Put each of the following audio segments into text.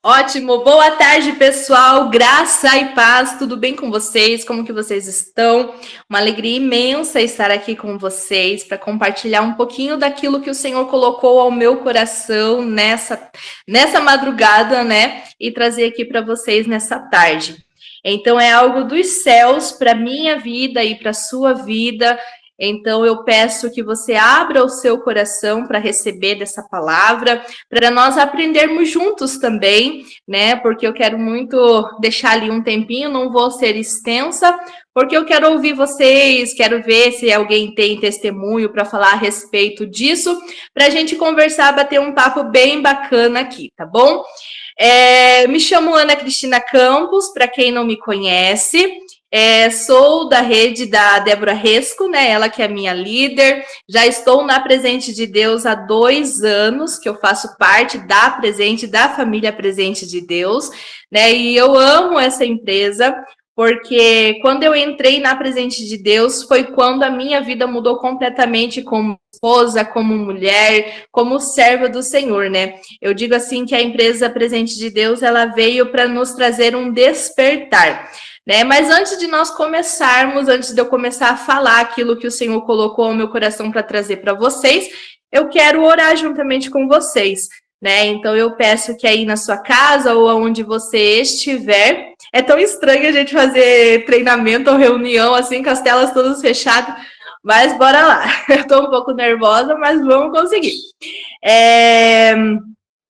Ótimo, boa tarde, pessoal. Graça e paz, tudo bem com vocês? Como que vocês estão? Uma alegria imensa estar aqui com vocês para compartilhar um pouquinho daquilo que o Senhor colocou ao meu coração nessa madrugada, né? E trazer aqui para vocês nessa tarde. Então, é algo dos céus para minha vida e para sua vida. Então, eu peço que você abra o seu coração para receber dessa palavra, para nós aprendermos juntos também, né? Porque eu quero muito deixar ali um tempinho, não vou ser extensa, porque eu quero ouvir vocês, quero ver se alguém tem testemunho para falar a respeito disso, para a gente conversar, bater um papo bem bacana aqui, tá bom? Me chamo Ana Cristina Campos, para quem não me conhece. Sou da rede da Débora Resco, né? Ela que é minha líder. Já estou na Presente de Deus há 2 anos, que eu faço parte da família Presente de Deus, né? E eu amo essa empresa, porque quando eu entrei na Presente de Deus, foi quando a minha vida mudou completamente como esposa, como mulher, como serva do Senhor, né? Eu digo assim que a empresa Presente de Deus, ela veio para nos trazer um despertar. Né? Mas antes de nós começarmos, antes de eu começar a falar aquilo que o Senhor colocou ao meu coração para trazer para vocês, eu quero orar juntamente com vocês, né? Então eu peço que aí na sua casa ou aonde você estiver, é tão estranho a gente fazer treinamento ou reunião assim com as telas todas fechadas, mas bora lá. Eu estou um pouco nervosa, mas vamos conseguir.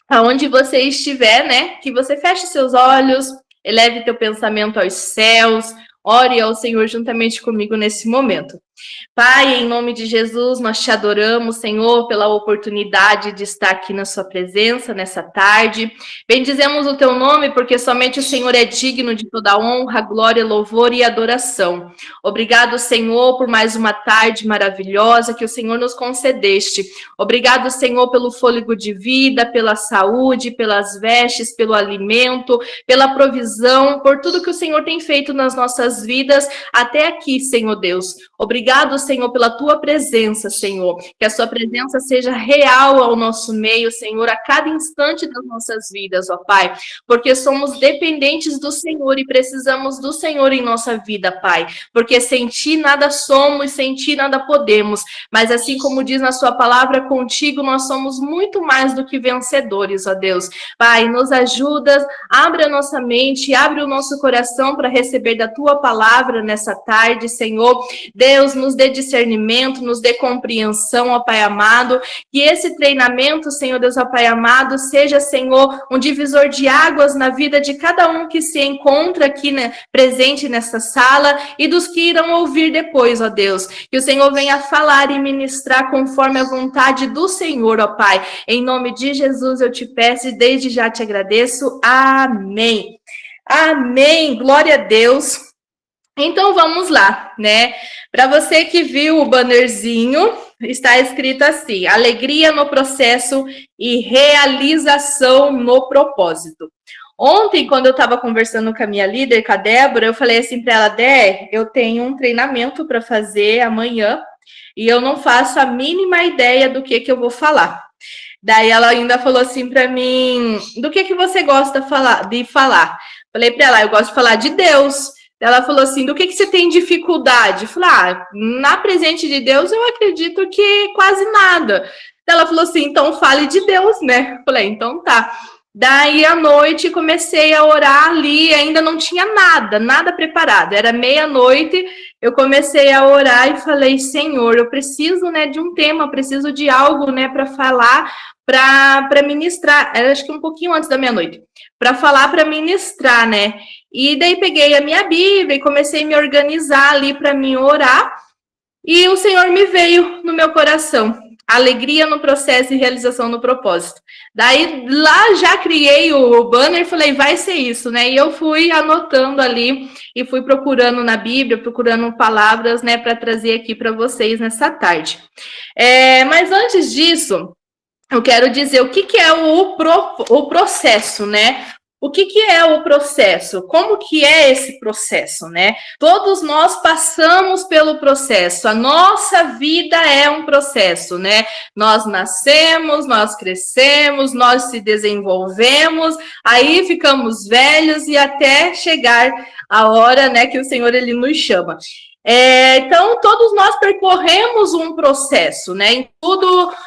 Aonde você estiver, né? Que você feche seus olhos, eleve teu pensamento aos céus, ore ao Senhor juntamente comigo nesse momento. Pai, em nome de Jesus, nós te adoramos, Senhor, pela oportunidade de estar aqui na sua presença nessa tarde. Bendizemos o teu nome, porque somente o Senhor é digno de toda honra, glória, louvor e adoração. Obrigado, Senhor, por mais uma tarde maravilhosa que o Senhor nos concedeste. Obrigado, Senhor, pelo fôlego de vida, pela saúde, pelas vestes, pelo alimento, pela provisão, por tudo que o Senhor tem feito nas nossas vidas até aqui, Senhor Deus. Obrigado, Senhor, pela tua presença, Senhor. Que a sua presença seja real ao nosso meio, Senhor, a cada instante das nossas vidas, ó Pai. Porque somos dependentes do Senhor e precisamos do Senhor em nossa vida, Pai. Porque sem ti nada somos, sem ti nada podemos. Mas assim como diz na sua palavra, contigo nós somos muito mais do que vencedores, ó Deus. Pai, nos ajuda, abre a nossa mente, abre o nosso coração para receber da tua palavra nessa tarde, Senhor. Deus, nos dê discernimento, nos dê compreensão, ó Pai amado, que esse treinamento, Senhor Deus, ó Pai amado, seja, Senhor, um divisor de águas na vida de cada um que se encontra aqui, né, presente nessa sala e dos que irão ouvir depois, ó Deus. Que o Senhor venha falar e ministrar conforme a vontade do Senhor, ó Pai. Em nome de Jesus eu te peço e desde já te agradeço. Amém. Amém. Glória a Deus. Então vamos lá, né? Para você que viu o bannerzinho, está escrito assim: alegria no processo e realização no propósito. Ontem, quando eu estava conversando com a minha líder, com a Débora, eu falei assim para ela: Dé, eu tenho um treinamento para fazer amanhã e eu não faço a mínima ideia do que eu vou falar. Daí ela ainda falou assim para mim: do que você gosta de falar? Falei para ela: eu gosto de falar de Deus. Ela falou assim: do que você tem dificuldade? Eu falei: na Presente de Deus eu acredito que quase nada. Ela falou assim: então fale de Deus, né? Eu falei: então tá. Daí à noite comecei a orar ali, ainda não tinha nada preparado. Era meia-noite, eu comecei a orar e falei: Senhor, eu preciso, né, de um tema, preciso de algo, né, para falar, para ministrar. Era acho que um pouquinho antes da meia-noite, para falar, para ministrar, né? E daí peguei a minha Bíblia e comecei a me organizar ali para mim orar. E o Senhor me veio no meu coração: alegria no processo e realização no propósito. Daí lá já criei o banner e falei: vai ser isso, né? E eu fui anotando ali e fui procurando na Bíblia, procurando palavras, né, para trazer aqui para vocês nessa tarde. Mas antes disso, eu quero dizer o que é o processo, né? O que é o processo? Como que é esse processo, né? Todos nós passamos pelo processo. A nossa vida é um processo, né? Nós nascemos, nós crescemos, nós se desenvolvemos, aí ficamos velhos e até chegar a hora, né, que o Senhor ele nos chama. Então, todos nós percorremos um processo, né?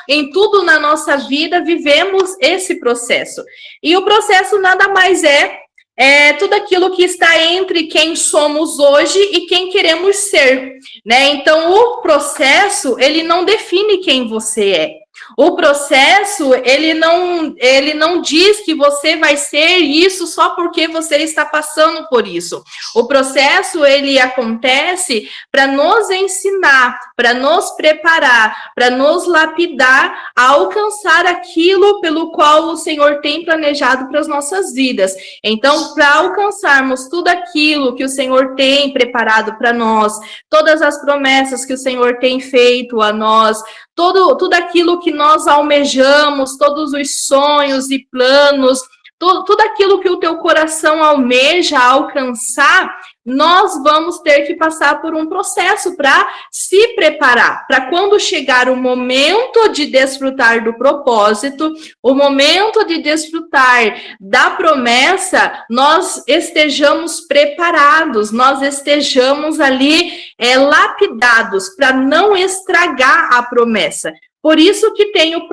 Em tudo na nossa vida vivemos esse processo. E o processo nada mais é tudo aquilo que está entre quem somos hoje e quem queremos ser, né? Então, o processo, ele não define quem você é. O processo, ele não diz que você vai ser isso só porque você está passando por isso. O processo, ele acontece para nos ensinar, para nos preparar, para nos lapidar a alcançar aquilo pelo qual o Senhor tem planejado para as nossas vidas. Então, para alcançarmos tudo aquilo que o Senhor tem preparado para nós, todas as promessas que o Senhor tem feito a nós, tudo aquilo que nós almejamos, todos os sonhos e planos, tudo aquilo que o teu coração almeja alcançar, nós vamos ter que passar por um processo para se preparar, para quando chegar o momento de desfrutar do propósito, o momento de desfrutar da promessa, nós estejamos preparados, nós estejamos ali lapidados para não estragar a promessa. Por isso que tem o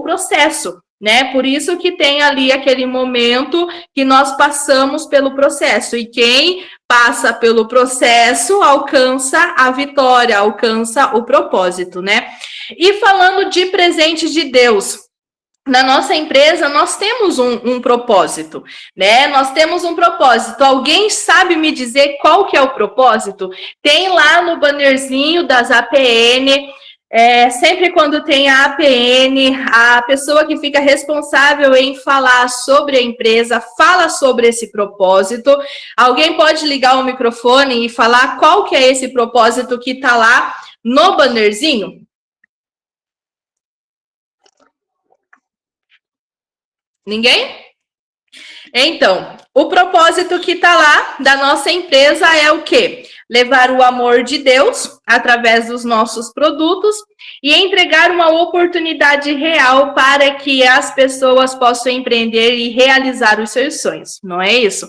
processo, né? Por isso que tem ali aquele momento que nós passamos pelo processo. E quem passa pelo processo alcança a vitória, alcança o propósito, né? E falando de presente de Deus, na nossa empresa, nós temos um propósito, né? Nós temos um propósito. Alguém sabe me dizer qual que é o propósito? Tem lá no bannerzinho das APN. Sempre quando tem a APN, a pessoa que fica responsável em falar sobre a empresa, fala sobre esse propósito. Alguém pode ligar o microfone e falar qual que é esse propósito que está lá no bannerzinho? Ninguém? Então, o propósito que está lá da nossa empresa é o quê? Levar o amor de Deus através dos nossos produtos e entregar uma oportunidade real para que as pessoas possam empreender e realizar os seus sonhos, não é isso?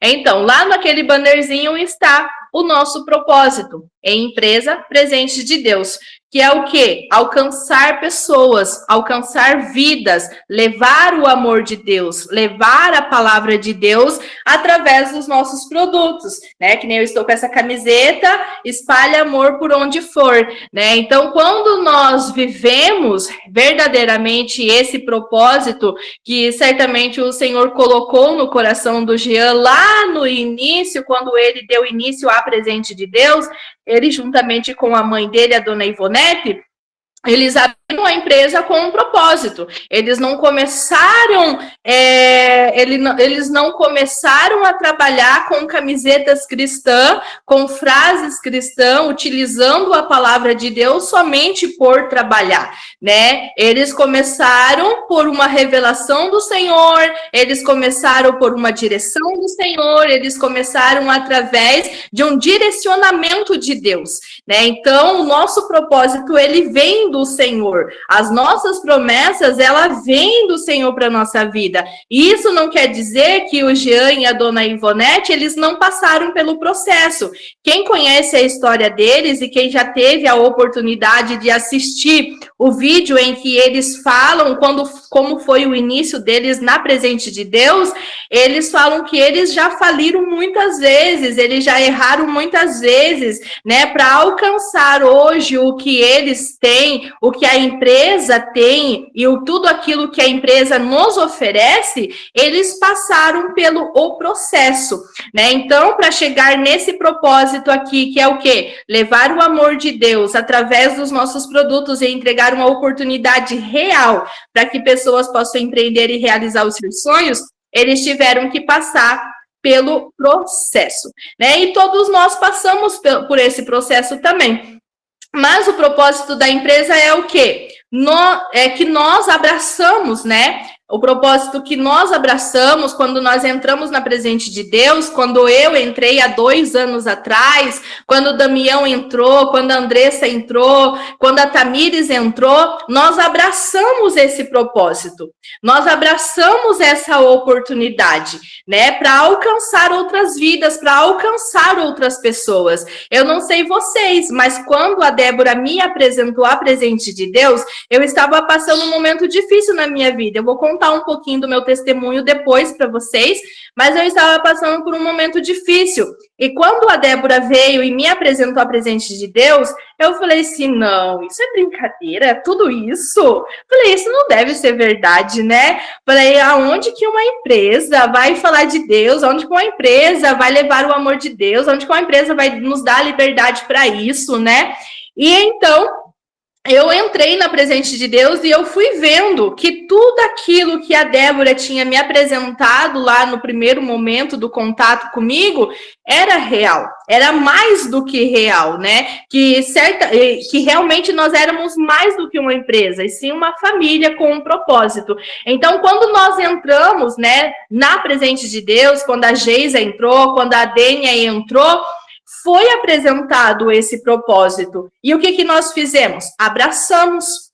Então, lá naquele bannerzinho está o nosso propósito, empresa presente de Deus, que é o quê? Alcançar pessoas, alcançar vidas, levar o amor de Deus, levar a palavra de Deus através dos nossos produtos, né? Que nem eu estou com essa camiseta, espalhe amor por onde for, né? Então, quando nós vivemos verdadeiramente esse propósito, que certamente o Senhor colocou no coração do Jean lá no início, quando ele deu início à presente de Deus, ele juntamente com a mãe dele, a dona Ivonete, eles abriram a empresa com um propósito. Eles não começaram, eles não começaram a trabalhar com camisetas cristãs, com frases cristãs, utilizando a palavra de Deus somente por trabalhar, né? Eles começaram por uma revelação do Senhor, eles começaram por uma direção do Senhor, eles começaram através de um direcionamento de Deus, né? Então, o nosso propósito, ele vem do Senhor. As nossas promessas, elas vêm do Senhor para a nossa vida. E isso não quer dizer que o Jean e a dona Ivonete, eles não passaram pelo processo. Quem conhece a história deles e quem já teve a oportunidade de assistir o vídeo em que eles falam como foi o início deles na presente de Deus, eles falam que eles já faliram muitas vezes, eles já erraram muitas vezes, né, para alcançar hoje o que eles têm, o que a empresa tem e tudo aquilo que a empresa nos oferece, eles passaram pelo processo, né? Então, para chegar nesse propósito aqui, que é o quê? Levar o amor de Deus através dos nossos produtos e entregar uma oportunidade real para que pessoas possam empreender e realizar os seus sonhos, eles tiveram que passar pelo processo, né? E todos nós passamos por esse processo também. Mas o propósito da empresa é o quê? É que nós abraçamos, né? O propósito que nós abraçamos quando nós entramos na presença de Deus, quando eu entrei há 2 anos atrás, quando o Damião entrou, quando a Andressa entrou, quando a Tamires entrou, nós abraçamos esse propósito. Nós abraçamos essa oportunidade, né, para alcançar outras vidas, para alcançar outras pessoas. Eu não sei vocês, mas quando a Débora me apresentou a presença de Deus, eu estava passando um momento difícil na minha vida. Eu vou contar um pouquinho do meu testemunho depois para vocês, mas eu estava passando por um momento difícil. E quando a Débora veio e me apresentou a presença de Deus, eu falei assim, não, isso é brincadeira, tudo isso? Falei, isso não deve ser verdade, né? Falei, aonde que uma empresa vai falar de Deus? Aonde que uma empresa vai levar o amor de Deus? Aonde que uma empresa vai nos dar liberdade para isso, né? E então eu entrei na presença de Deus e eu fui vendo que tudo aquilo que a Débora tinha me apresentado lá no primeiro momento do contato comigo era real, era mais do que real, né? Que realmente nós éramos mais do que uma empresa, e sim uma família com um propósito. Então, quando nós entramos, né, na presença de Deus, quando a Geisa entrou, quando a Dênia entrou, foi apresentado esse propósito. E o que nós fizemos? Abraçamos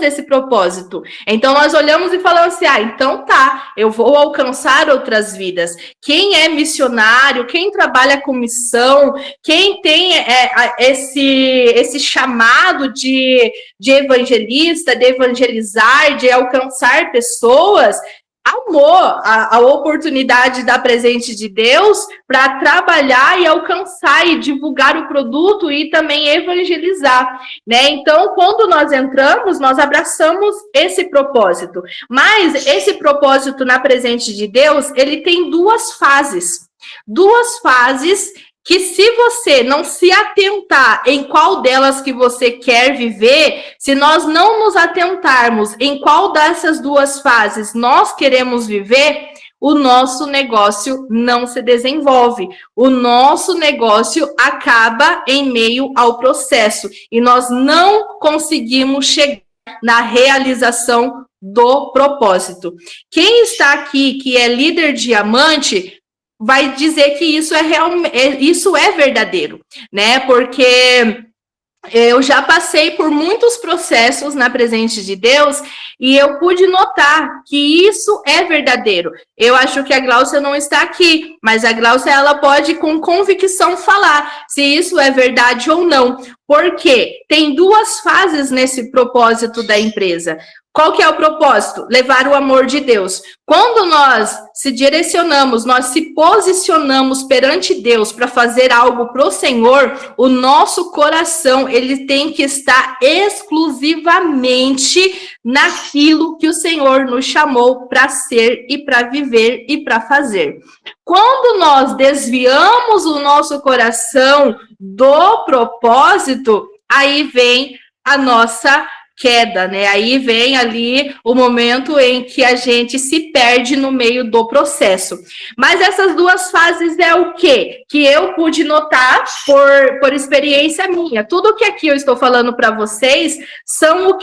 esse propósito. Então, nós olhamos e falamos assim, então tá, eu vou alcançar outras vidas. Quem é missionário, quem trabalha com missão, quem tem esse chamado de evangelista, de evangelizar, de alcançar pessoas, amou a oportunidade da presença de Deus para trabalhar e alcançar e divulgar o produto e também evangelizar, né? Então, quando nós entramos, nós abraçamos esse propósito. Mas esse propósito na presença de Deus, ele tem 2 fases. 2 fases que se você não se atentar em qual delas que você quer viver, se nós não nos atentarmos em qual dessas 2 fases nós queremos viver, o nosso negócio não se desenvolve. O nosso negócio acaba em meio ao processo e nós não conseguimos chegar na realização do propósito. Quem está aqui que é líder diamante vai dizer que isso é verdadeiro, né? Porque eu já passei por muitos processos na presença de Deus e eu pude notar que isso é verdadeiro. Eu acho que a Gláucia não está aqui, mas a Gláucia, ela pode com convicção falar se isso é verdade ou não. Porque tem 2 fases nesse propósito da empresa. Qual que é o propósito? Levar o amor de Deus. Quando nós se direcionamos, nós se posicionamos perante Deus para fazer algo para o Senhor, o nosso coração, ele tem que estar exclusivamente naquilo que o Senhor nos chamou para ser e para viver e para fazer. Quando nós desviamos o nosso coração do propósito, aí vem a nossa queda, né? Aí vem ali o momento em que a gente se perde no meio do processo. Mas essas 2 fases é o quê? Que eu pude notar por experiência minha. Tudo que aqui eu estou falando para vocês são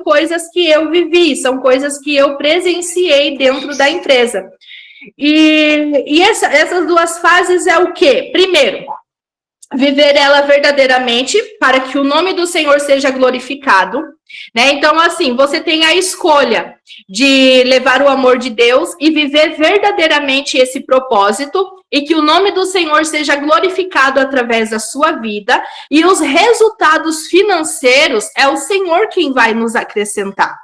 coisas que eu vivi, são coisas que eu presenciei dentro da empresa. E essas 2 fases é o quê? Primeiro, viver ela verdadeiramente para que o nome do Senhor seja glorificado, né? Então, assim, você tem a escolha de levar o amor de Deus e viver verdadeiramente esse propósito e que o nome do Senhor seja glorificado através da sua vida e os resultados financeiros é o Senhor quem vai nos acrescentar.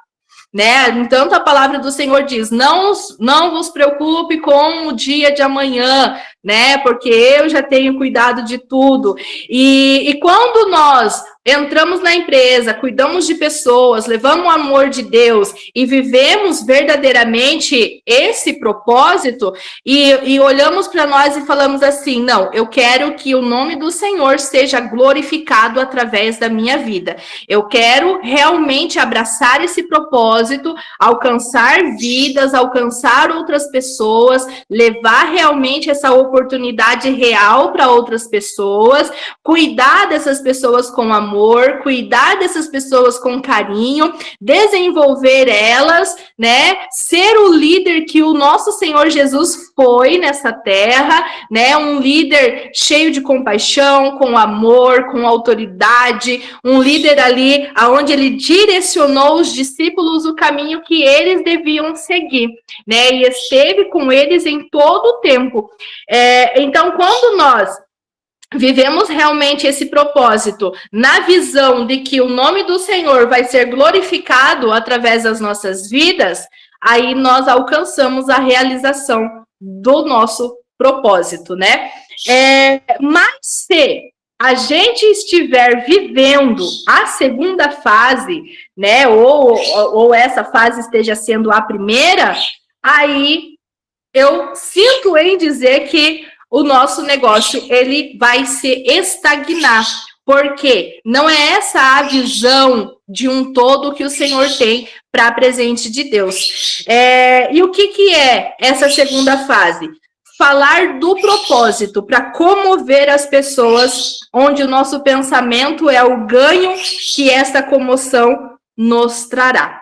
Né? Então, a palavra do Senhor diz, não vos preocupe com o dia de amanhã, né? Porque eu já tenho cuidado de tudo. E quando nós entramos na empresa, cuidamos de pessoas, levamos o amor de Deus e vivemos verdadeiramente esse propósito e olhamos para nós e falamos assim, não, eu quero que o nome do Senhor seja glorificado através da minha vida. Eu quero realmente abraçar esse propósito, alcançar vidas, alcançar outras pessoas, levar realmente essa oportunidade oportunidade real para outras pessoas, cuidar dessas pessoas com amor, cuidar dessas pessoas com carinho, desenvolver elas, né? Ser o líder que o nosso Senhor Jesus foi nessa terra, né? Um líder cheio de compaixão, com amor, com autoridade, um líder ali aonde ele direcionou os discípulos o caminho que eles deviam seguir, né? E esteve com eles em todo o tempo. Então, quando nós vivemos realmente esse propósito, na visão de que o nome do Senhor vai ser glorificado através das nossas vidas, aí nós alcançamos a realização do nosso propósito, né? Mas se a gente estiver vivendo a segunda fase, né, ou essa fase esteja sendo a primeira, aí eu sinto em dizer que o nosso negócio ele vai se estagnar, porque não é essa a visão de um todo que o Senhor tem para a presente de Deus. E o que é essa segunda fase? Falar do propósito para comover as pessoas, onde o nosso pensamento é o ganho que essa comoção nos trará.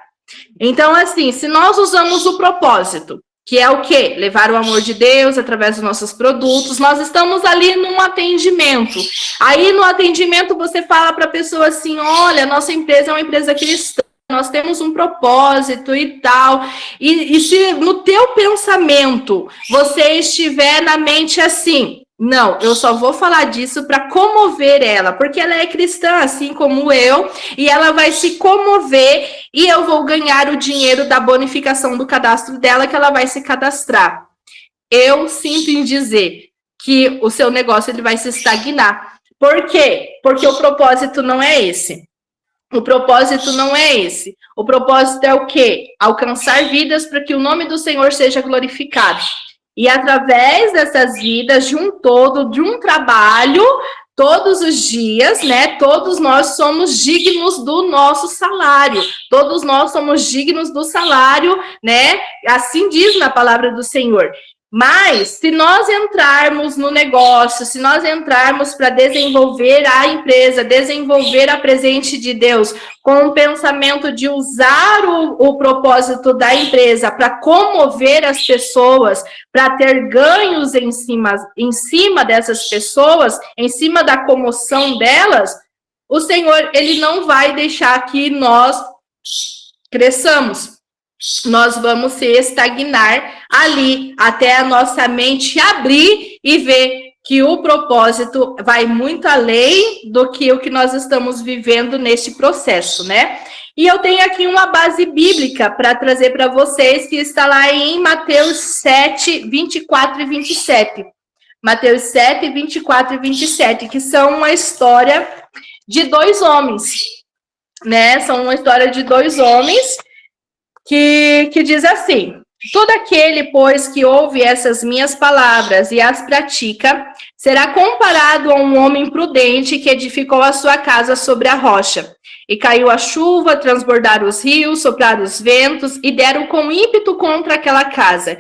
Então, assim, se nós usamos o propósito, que é o quê? Levar o amor de Deus através dos nossos produtos, nós estamos ali num atendimento. Aí, no atendimento, você fala para a pessoa assim, olha, nossa empresa é uma empresa cristã, nós temos um propósito e tal. E se no teu pensamento você estiver na mente assim, não, eu só vou falar disso para comover ela, porque ela é cristã, assim como eu, e ela vai se comover e eu vou ganhar o dinheiro da bonificação do cadastro dela, que ela vai se cadastrar. Eu sinto em dizer que o seu negócio ele vai se estagnar. Por quê? Porque o propósito não é esse. O propósito não é esse. O propósito é o quê? Alcançar vidas para que o nome do Senhor seja glorificado. E através dessas vidas, de um todo, de um trabalho, todos os dias, né? Todos nós somos dignos do nosso salário. Todos nós somos dignos do salário, né? Assim diz na palavra do Senhor. Mas, se nós entrarmos no negócio, se nós entrarmos para desenvolver a empresa, desenvolver a presente de Deus, com o pensamento de usar o propósito da empresa para comover as pessoas, para ter ganhos em cima dessas pessoas, em cima da comoção delas, o Senhor, ele não vai deixar que nós cresçamos. Nós vamos se estagnar ali, até a nossa mente abrir e ver que o propósito vai muito além do que o que nós estamos vivendo neste processo, né? E eu tenho aqui uma base bíblica para trazer para vocês, que está lá em Mateus 7, 24 e 27. Mateus 7, 24 e 27, que são uma história de dois homens, né? São uma história de dois homens que diz assim: todo aquele, pois, que ouve essas minhas palavras e as pratica, será comparado a um homem prudente que edificou a sua casa sobre a rocha. E caiu a chuva, transbordaram os rios, sopraram os ventos e deram com ímpeto contra aquela casa.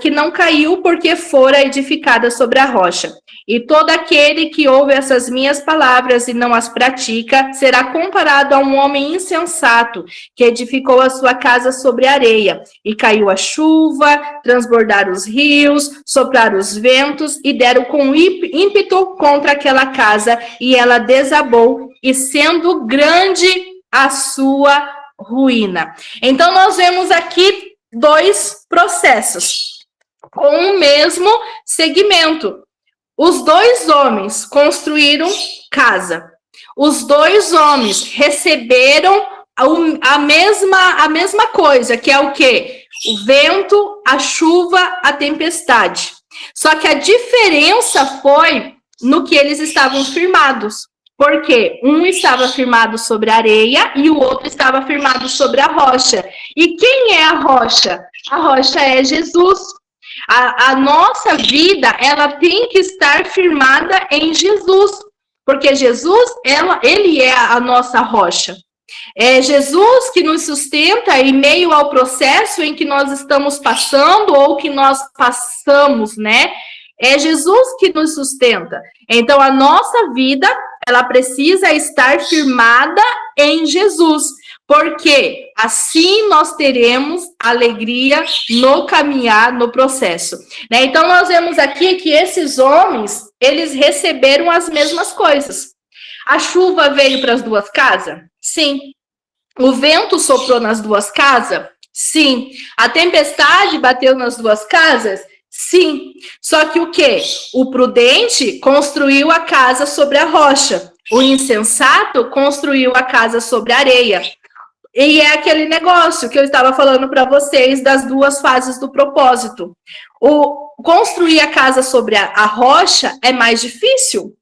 Que não caiu porque fora edificada sobre a rocha. E todo aquele que ouve essas minhas palavras e não as pratica, será comparado a um homem insensato, que edificou a sua casa sobre areia. E caiu a chuva, transbordaram os rios, sopraram os ventos, e deram com ímpeto contra aquela casa, e ela desabou, e sendo grande a sua ruína. Então, nós vemos aqui dois processos com o mesmo segmento. Os dois homens construíram casa. Os dois homens receberam a mesma coisa, que é o quê? O vento, a chuva, a tempestade. Só que a diferença foi no que eles estavam firmados. Porque um estava firmado sobre a areia e o outro estava firmado sobre a rocha. E quem é a rocha? A rocha é Jesus. A nossa vida, ela tem que estar firmada em Jesus. Porque Jesus, ele é a nossa rocha. É Jesus que nos sustenta em meio ao processo em que nós estamos passando ou que nós passamos, né? É Jesus que nos sustenta. Então, a nossa vida, ela precisa estar firmada em Jesus, porque assim nós teremos alegria no caminhar, no processo, né? Então, nós vemos aqui que esses homens, eles receberam as mesmas coisas. A chuva veio para as duas casas? Sim. O vento soprou nas duas casas? Sim. A tempestade bateu nas duas casas? Sim. Só que o quê? O prudente construiu a casa sobre a rocha. O insensato construiu a casa sobre a areia. E é aquele negócio que eu estava falando para vocês das duas fases do propósito. Construir a casa sobre a rocha é mais difícil.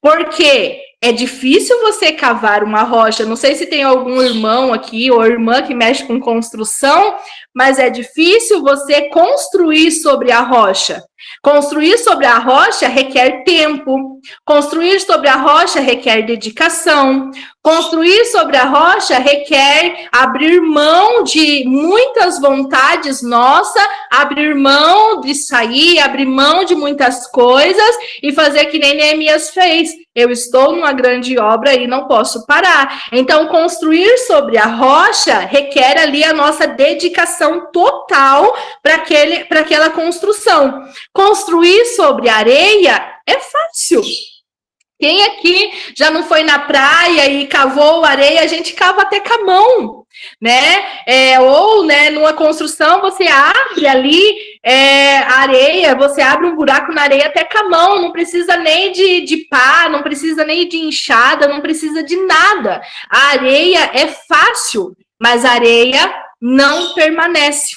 Porque é difícil você cavar uma rocha. Não sei se tem algum irmão aqui ou irmã que mexe com construção, mas é difícil você construir sobre a rocha. Construir sobre a rocha requer tempo. Construir sobre a rocha requer dedicação. Construir sobre a rocha requer abrir mão de muitas vontades nossas, abrir mão de sair, abrir mão de muitas coisas e fazer que nem Neemias fez. Eu estou numa grande obra e não posso parar. Então, construir sobre a rocha requer ali a nossa dedicação total para aquela construção. Construir sobre areia é fácil. Quem aqui já não foi na praia e cavou areia? A gente cava até com a mão, né? Ou, né, numa construção, você abre ali a areia, você abre um buraco na areia até com a mão, não precisa nem de pá, não precisa nem de enxada, não precisa de nada. A areia é fácil, mas a areia não permanece.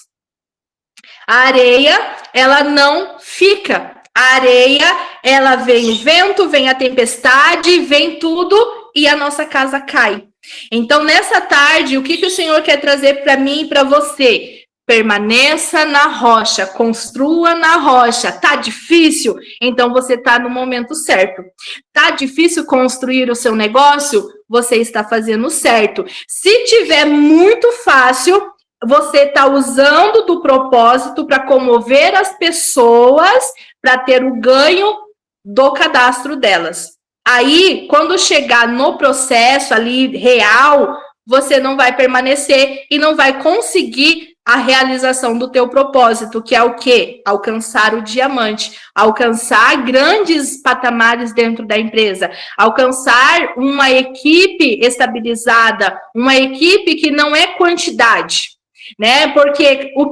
A areia, ela não fica. A areia, ela vem o vento, vem a tempestade, vem tudo e a nossa casa cai. Então, nessa tarde, o que o Senhor quer trazer para mim e para você? Permaneça na rocha, construa na rocha. Tá difícil? Então você tá no momento certo. Tá difícil construir o seu negócio? Você está fazendo certo. Se tiver muito fácil, você está usando do propósito para comover as pessoas, para ter o ganho do cadastro delas. Aí, quando chegar no processo ali real, você não vai permanecer e não vai conseguir a realização do teu propósito, que é o quê? Alcançar o diamante, alcançar grandes patamares dentro da empresa, alcançar uma equipe estabilizada, uma equipe que não é quantidade. Né? Porque o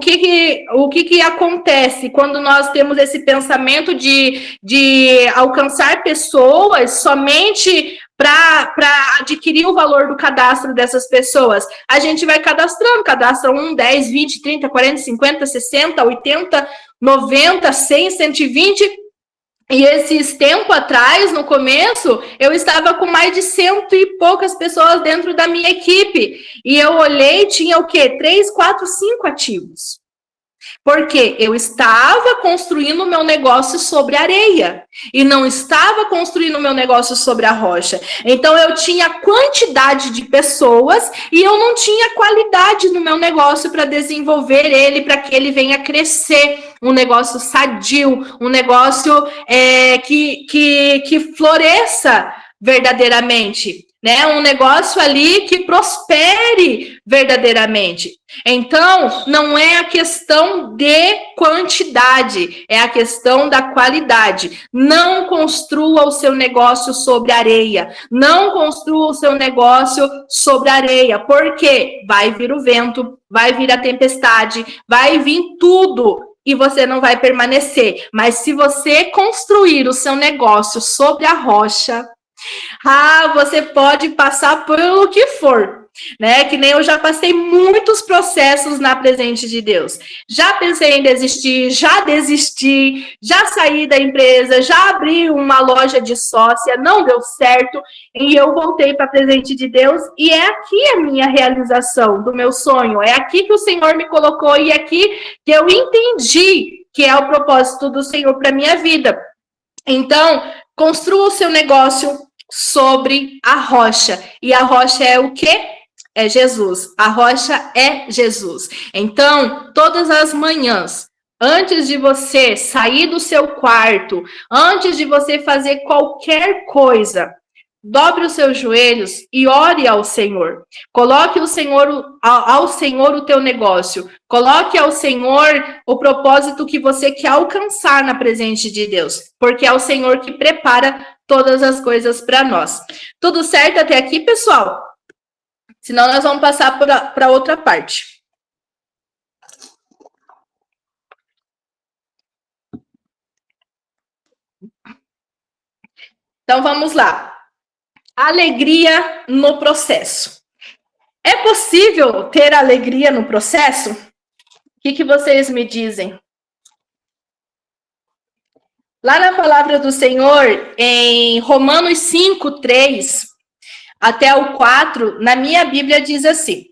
que acontece quando nós temos esse pensamento de alcançar pessoas somente para adquirir o valor do cadastro dessas pessoas? A gente vai cadastrando, cadastra 1, 10, 20, 30, 40, 50, 60, 80, 90, 100, 120... E esses tempos atrás, no começo, eu estava com mais de 100 e poucas pessoas dentro da minha equipe. E eu olhei, tinha o quê? 3, 4, 5 ativos. Porque eu estava construindo o meu negócio sobre areia. E não estava construindo o meu negócio sobre a rocha. Então, eu tinha quantidade de pessoas e eu não tinha qualidade no meu negócio para desenvolver ele, para que ele venha crescer. Um negócio sadio, um negócio que floresça verdadeiramente, né? Um negócio ali que prospere verdadeiramente. Então, não é a questão de quantidade, é a questão da qualidade. Não construa o seu negócio sobre areia, não construa o seu negócio sobre areia, porque vai vir o vento, vai vir a tempestade, vai vir tudo, e você não vai permanecer. Mas se você construir o seu negócio sobre a rocha, você pode passar pelo que for, né? Que nem eu já passei muitos processos na presença de Deus. Já pensei em desistir, já desisti, já saí da empresa, já abri uma loja de sócia, não deu certo, e eu voltei para a presença de Deus, e é aqui a minha realização do meu sonho, é aqui que o Senhor me colocou, e é aqui que eu entendi que é o propósito do Senhor para minha vida. Então, construa o seu negócio sobre a rocha. E a rocha é o quê? é Jesus. A rocha é Jesus. Então, todas as manhãs, antes de você sair do seu quarto, antes de você fazer qualquer coisa, dobre os seus joelhos e ore ao Senhor. Coloque ao Senhor o teu negócio. Coloque ao Senhor o propósito que você quer alcançar na presença de Deus. Porque é o Senhor que prepara todas as coisas para nós. Tudo certo até aqui, pessoal? Senão nós vamos passar para outra parte. Então vamos lá. Alegria no processo. É possível ter alegria no processo? O que vocês me dizem? Lá na palavra do Senhor, em Romanos 5, 3 até o 4, na minha Bíblia diz assim: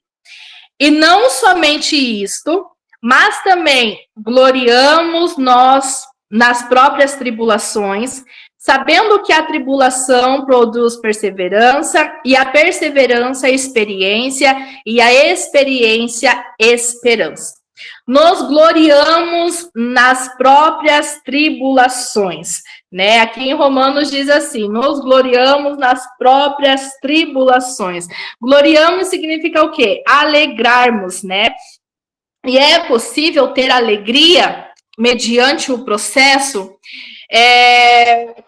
e não somente isto, mas também gloriamos nós nas próprias tribulações, sabendo que a tribulação produz perseverança, e a perseverança, experiência, e a experiência, esperança. Nos gloriamos nas próprias tribulações, né? Aqui em Romanos diz assim: nos gloriamos nas próprias tribulações. Gloriamos significa o quê? Alegrarmos, né? E é possível ter alegria mediante o processo.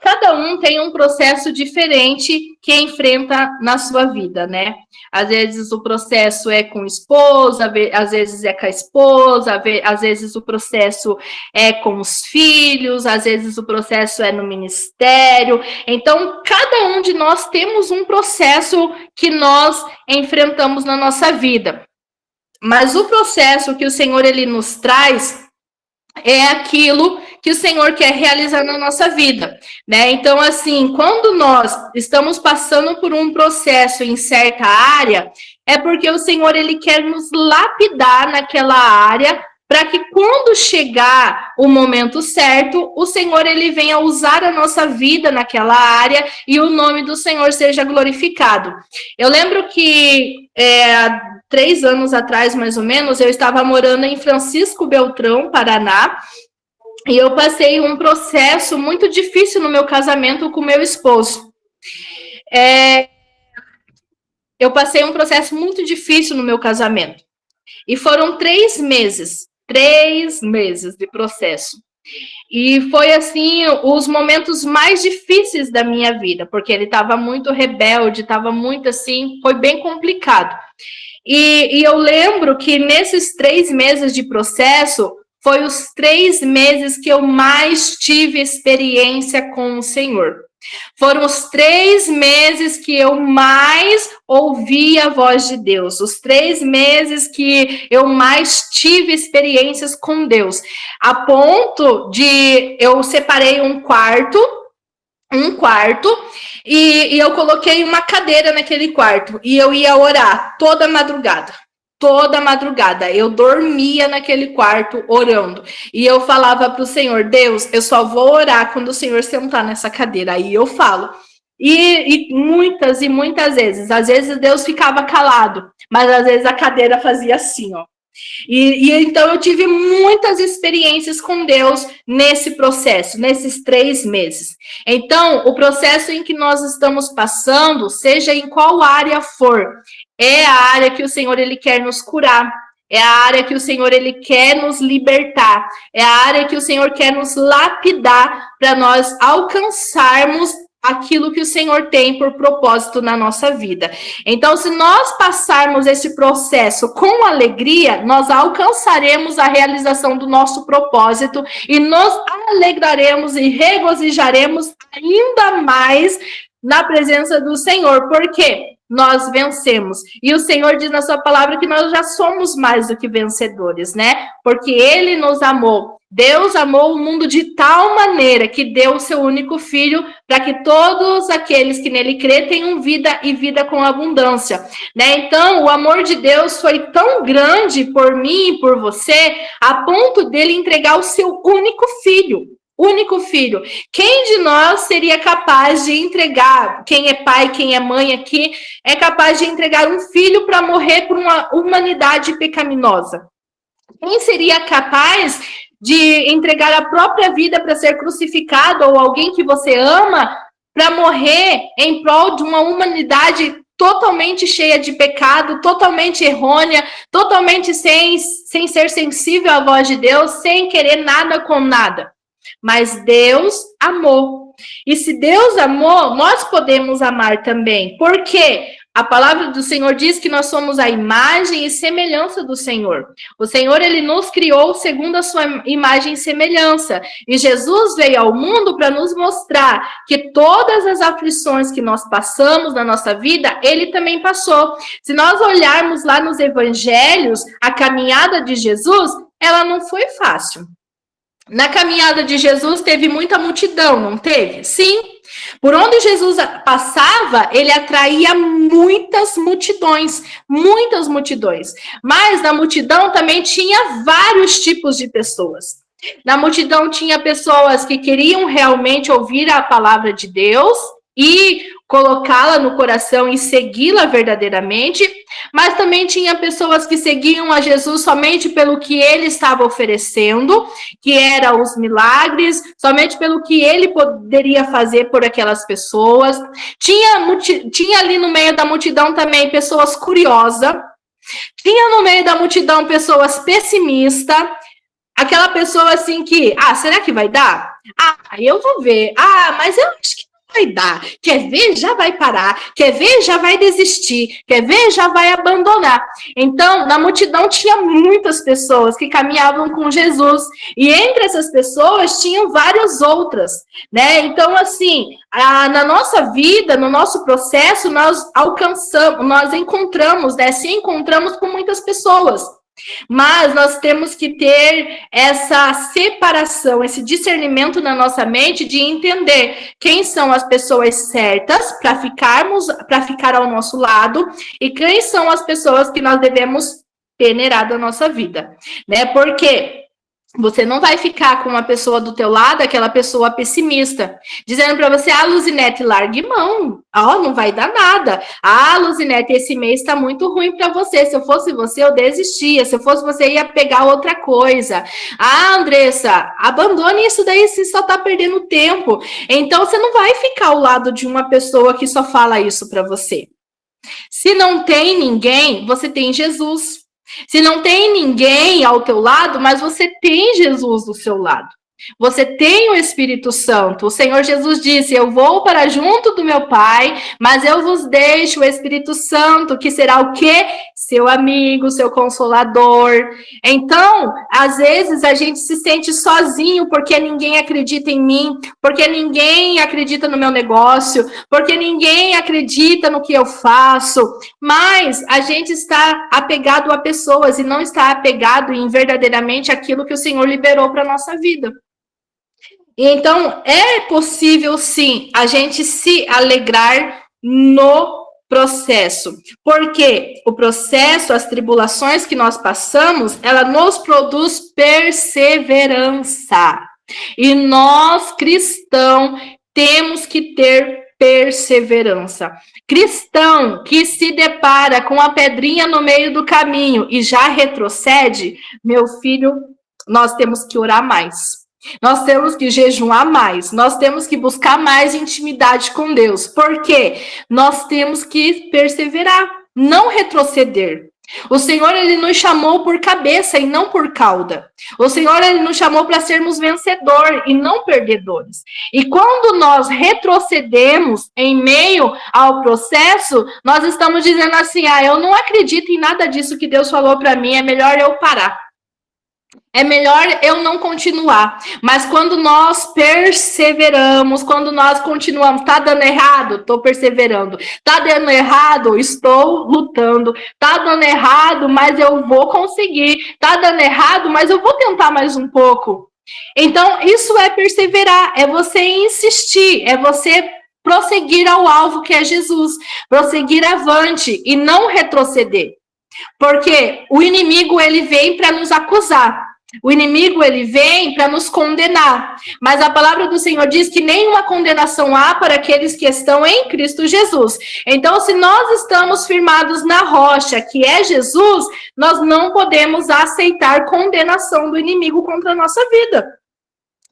Cada um tem um processo diferente que enfrenta na sua vida, né? Às vezes o processo é com esposa, às vezes é com a esposa, às vezes o processo é com os filhos, às vezes o processo é no ministério. Então, cada um de nós temos um processo que nós enfrentamos na nossa vida. Mas o processo que o Senhor ele nos traz é aquilo que o Senhor quer realizar na nossa vida, né? Então, assim, quando nós estamos passando por um processo em certa área, é porque o Senhor, ele quer nos lapidar naquela área, para que quando chegar o momento certo, o Senhor, ele venha usar a nossa vida naquela área e o nome do Senhor seja glorificado. Eu lembro que 3 anos atrás, mais ou menos, eu estava morando em Francisco Beltrão, Paraná, e eu passei um processo muito difícil no meu casamento com meu esposo. Eu passei um processo muito difícil no meu casamento. E foram 3 meses de processo. E foi, assim, os momentos mais difíceis da minha vida, porque ele estava muito rebelde, estava muito, assim, foi bem complicado. E eu lembro que nesses 3 meses de processo, foi os 3 meses que eu mais tive experiência com o Senhor. Foram os 3 meses que eu mais ouvi a voz de Deus. Os 3 meses que eu mais tive experiências com Deus. A ponto de eu separei um quarto, e eu coloquei uma cadeira naquele quarto, e eu ia orar toda madrugada. Toda madrugada, eu dormia naquele quarto orando, e eu falava para o Senhor: Deus, eu só vou orar quando o Senhor sentar nessa cadeira, aí eu falo. E muitas e muitas vezes, às vezes Deus ficava calado, mas às vezes a cadeira fazia assim, ó. E então eu tive muitas experiências com Deus nesse processo, nesses 3 meses. Então, o processo em que nós estamos passando, seja em qual área for, é a área que o Senhor ele quer nos curar, é a área que o Senhor ele quer nos libertar, é a área que o Senhor quer nos lapidar para nós alcançarmos aquilo que o Senhor tem por propósito na nossa vida. Então, se nós passarmos esse processo com alegria, nós alcançaremos a realização do nosso propósito e nos alegraremos e regozijaremos ainda mais na presença do Senhor. Por quê? Nós vencemos. E o Senhor diz na sua palavra que nós já somos mais do que vencedores, né? Porque Ele nos amou. Deus amou o mundo de tal maneira que deu o seu único filho para que todos aqueles que nele crê tenham vida e vida com abundância, né? Então, o amor de Deus foi tão grande por mim e por você, a ponto dele entregar o seu único filho. único filho. Quem de nós seria capaz de entregar, quem é pai, quem é mãe aqui, é capaz de entregar um filho para morrer por uma humanidade pecaminosa? Quem seria capaz de entregar a própria vida para ser crucificado, ou alguém que você ama, para morrer em prol de uma humanidade totalmente cheia de pecado, totalmente errônea, totalmente sem ser sensível à voz de Deus, sem querer nada com nada? Mas Deus amou. E se Deus amou, nós podemos amar também. Por quê? A palavra do Senhor diz que nós somos a imagem e semelhança do Senhor. O Senhor, ele nos criou segundo a sua imagem e semelhança. E Jesus veio ao mundo para nos mostrar que todas as aflições que nós passamos na nossa vida, ele também passou. Se nós olharmos lá nos evangelhos, a caminhada de Jesus, ela não foi fácil. Na caminhada de Jesus teve muita multidão, não teve? Sim. Por onde Jesus passava, ele atraía muitas multidões, muitas multidões. Mas na multidão também tinha vários tipos de pessoas. Na multidão tinha pessoas que queriam realmente ouvir a palavra de Deus e colocá-la no coração e segui-la verdadeiramente, mas também tinha pessoas que seguiam a Jesus somente pelo que ele estava oferecendo, que eram os milagres, somente pelo que ele poderia fazer por aquelas pessoas. Tinha ali no meio da multidão também pessoas curiosas, tinha no meio da multidão pessoas pessimistas, aquela pessoa assim que, será que vai dar? Eu vou ver. Mas eu acho que vai dar, quer ver, já vai parar, quer ver, já vai desistir, quer ver, já vai abandonar. Então, na multidão tinha muitas pessoas que caminhavam com Jesus, e entre essas pessoas tinham várias outras, né? Então, assim, na nossa vida, no nosso processo, nós encontramos, né? Se encontramos com muitas pessoas. Mas nós temos que ter essa separação, esse discernimento na nossa mente de entender quem são as pessoas certas para ficar ao nosso lado e quem são as pessoas que nós devemos peneirar da nossa vida, né? Porque você não vai ficar com uma pessoa do teu lado, aquela pessoa pessimista, dizendo para você, Luzinete, largue mão, não vai dar nada. Luzinete, esse mês está muito ruim para você, se eu fosse você, eu desistia, se eu fosse você, ia pegar outra coisa. Andressa, abandone isso daí, você só está perdendo tempo. Então, você não vai ficar ao lado de uma pessoa que só fala isso para você. Se não tem ninguém, você tem Jesus. Se não tem ninguém ao teu lado, mas você tem Jesus do seu lado. Você tem o Espírito Santo. O Senhor Jesus disse, eu vou para junto do meu Pai, mas eu vos deixo o Espírito Santo, que será o quê? Seu amigo, seu consolador. Então, às vezes a gente se sente sozinho porque ninguém acredita em mim, porque ninguém acredita no meu negócio, porque ninguém acredita no que eu faço. Mas a gente está apegado a pessoas e não está apegado em verdadeiramente aquilo que o Senhor liberou para a nossa vida. Então, é possível, sim, a gente se alegrar no processo. Porque o processo, as tribulações que nós passamos, ela nos produz perseverança. E nós, cristãos, temos que ter perseverança. Cristão que se depara com a pedrinha no meio do caminho e já retrocede, meu filho, nós temos que orar mais. Nós temos que jejuar mais, nós temos que buscar mais intimidade com Deus, porque nós temos que perseverar, não retroceder. O Senhor, ele nos chamou por cabeça e não por cauda. O Senhor, ele nos chamou para sermos vencedores e não perdedores. E quando nós retrocedemos em meio ao processo, nós estamos dizendo assim, eu não acredito em nada disso que Deus falou para mim, é melhor eu parar. É melhor eu não continuar. Mas quando nós perseveramos, quando nós continuamos, tá dando errado? Tô perseverando. Tá dando errado? Estou lutando. Tá dando errado, mas eu vou conseguir. Tá dando errado, mas eu vou tentar mais um pouco. Então, isso é perseverar, é você insistir, é você prosseguir ao alvo que é Jesus, prosseguir avante e não retroceder. Porque o inimigo, ele vem para nos acusar. O inimigo, ele vem para nos condenar. Mas a palavra do Senhor diz que nenhuma condenação há para aqueles que estão em Cristo Jesus. Então, se nós estamos firmados na rocha, que é Jesus, nós não podemos aceitar condenação do inimigo contra a nossa vida.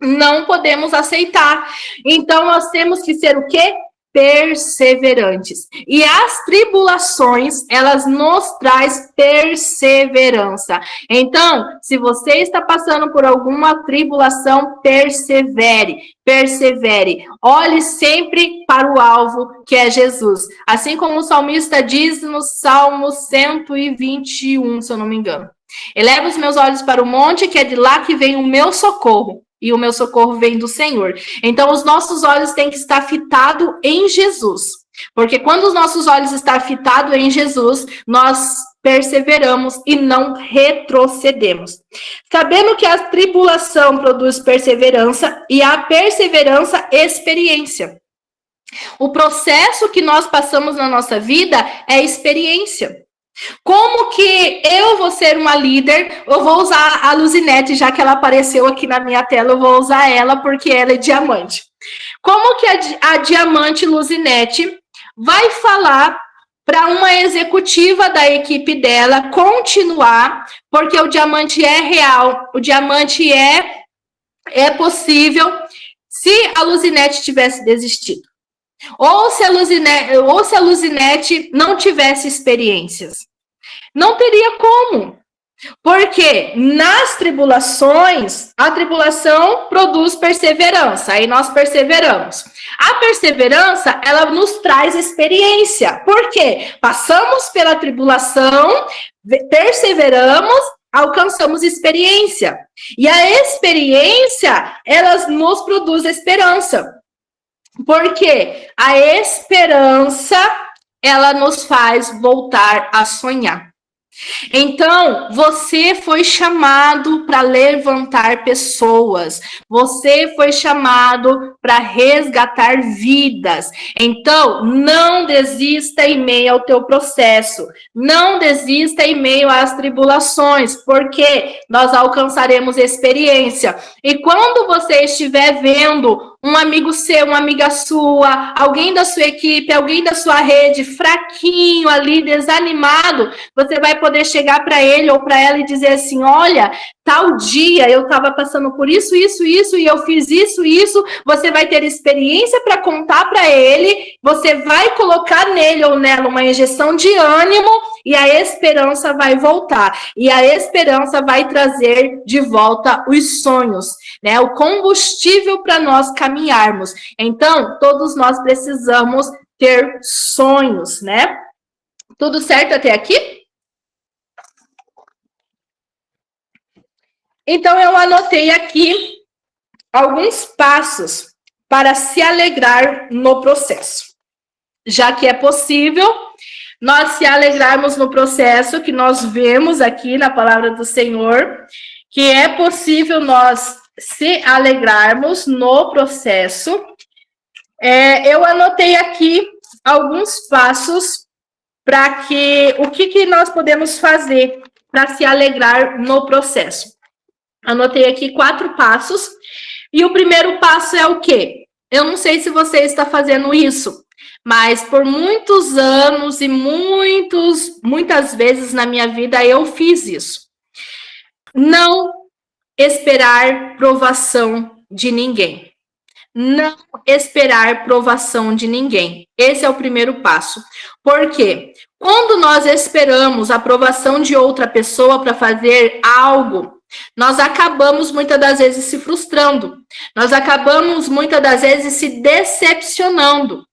Não podemos aceitar. Então, nós temos que ser o quê? Perseverantes. E as tribulações, elas nos traz perseverança. Então, se você está passando por alguma tribulação, persevere, persevere. Olhe sempre para o alvo, que é Jesus. Assim como o salmista diz no Salmo 121, se eu não me engano. Eleva os meus olhos para o monte, que é de lá que vem o meu socorro. E o meu socorro vem do Senhor. Então, os nossos olhos têm que estar fitados em Jesus. Porque quando os nossos olhos estão fitados em Jesus, nós perseveramos e não retrocedemos. Sabendo que a tribulação produz perseverança e a perseverança, experiência. O processo que nós passamos na nossa vida é experiência. Como que eu vou ser uma líder? Eu vou usar a Luzinete, já que ela apareceu aqui na minha tela, eu vou usar ela porque ela é diamante. Como que a diamante Luzinete vai falar para uma executiva da equipe dela continuar, porque o diamante é real, o diamante é possível, se a Luzinete tivesse desistido? Ou se a Luzinete não tivesse experiências? Não teria como. Porque nas tribulações, a tribulação produz perseverança, aí nós perseveramos. A perseverança, ela nos traz experiência. Por quê? Passamos pela tribulação, perseveramos, alcançamos experiência. E a experiência, ela nos produz esperança. Porque a esperança, ela nos faz voltar a sonhar. Então, você foi chamado para levantar pessoas. Você foi chamado para resgatar vidas. Então, não desista em meio ao teu processo. Não desista em meio às tribulações, porque nós alcançaremos experiência. E quando você estiver vendo um amigo seu, uma amiga sua, alguém da sua equipe, alguém da sua rede, fraquinho ali, desanimado, você vai poder chegar para ele ou para ela e dizer assim, olha, tal dia eu estava passando por isso, isso, isso, e eu fiz isso, isso. Você vai ter experiência para contar para ele, você vai colocar nele ou nela uma injeção de ânimo e a esperança vai voltar. E a esperança vai trazer de volta os sonhos, né? O combustível para nós caminharmos. Então, todos nós precisamos ter sonhos, né? Tudo certo até aqui? Então, eu anotei aqui alguns passos para se alegrar no processo. Já que é possível nós se alegrarmos no processo, que nós vemos aqui na palavra do Senhor, que é possível nós se alegrarmos no processo. Eu anotei aqui alguns passos para o que nós podemos fazer para se alegrar no processo. Anotei aqui 4 passos. E o primeiro passo é o quê? Eu não sei se você está fazendo isso, mas por muitos anos e muitas vezes na minha vida eu fiz isso. Não esperar provação de ninguém. Não esperar provação de ninguém. Esse é o primeiro passo. Por quê? Quando nós esperamos a aprovação de outra pessoa para fazer algo, nós acabamos muitas das vezes se frustrando. Nós acabamos muitas das vezes se decepcionando.